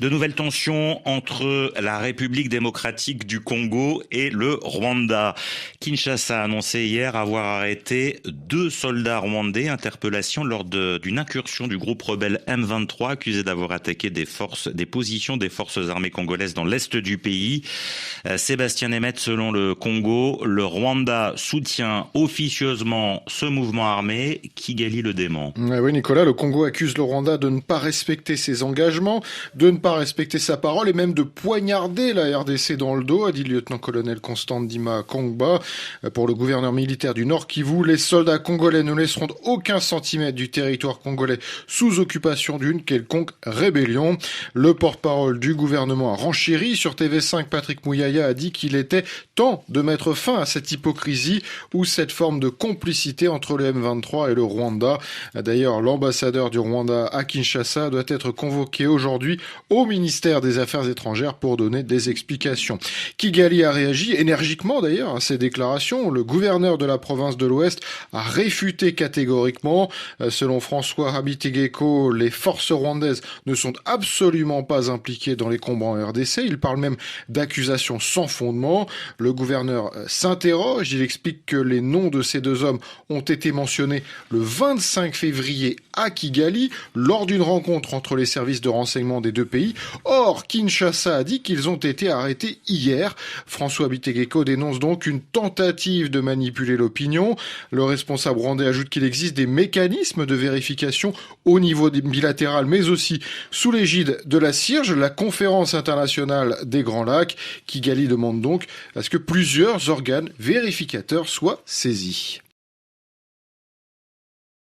De nouvelles tensions entre la République démocratique du Congo et le Rwanda. Kinshasa a annoncé hier avoir arrêté 2 soldats rwandais, interpellation lors d'une incursion du groupe rebelle M23 accusé d'avoir attaqué des positions des forces armées congolaises dans l'est du pays. Sébastien Nemeth, selon le Congo, le Rwanda soutient officieusement ce mouvement armé. Kigali le dément. Oui, Nicolas, le Congo accuse le Rwanda de ne pas respecter ses engagements, de ne pas respecter sa parole et même de poignarder la RDC dans le dos, a dit le lieutenant-colonel Constant Ndima Kongba. Pour le gouverneur militaire du Nord Kivu, les soldats congolais ne laisseront aucun centimètre du territoire congolais sous occupation d'une quelconque rébellion. Le porte-parole du gouvernement a renchéri. Sur TV5, Patrick Mouyaya a dit qu'il était temps de mettre fin à cette hypocrisie ou cette forme de complicité entre le M23 et le Rwanda. D'ailleurs, l'ambassadeur du Rwanda à Kinshasa doit être convoqué aujourd'hui au ministère des Affaires étrangères pour donner des explications. Kigali a réagi énergiquement d'ailleurs à ces déclarations. Le gouverneur de la province de l'Ouest a réfuté catégoriquement. Selon François Habitegeko, les forces rwandaises ne sont absolument pas impliquées dans les combats en RDC. Il parle même d'accusations sans fondement. Le gouverneur s'interroge. Il explique que les noms de ces 2 hommes ont été mentionnés le 25 février à Kigali lors d'une rencontre entre les services de renseignement des 2 pays. Or, Kinshasa a dit qu'ils ont été arrêtés hier. François Bitegeko dénonce donc une tentative de manipuler l'opinion. Le responsable rwandais ajoute qu'il existe des mécanismes de vérification au niveau bilatéral, mais aussi sous l'égide de la CIRGE, la Conférence internationale des Grands Lacs. Kigali demande donc à ce que plusieurs organes vérificateurs soient saisis.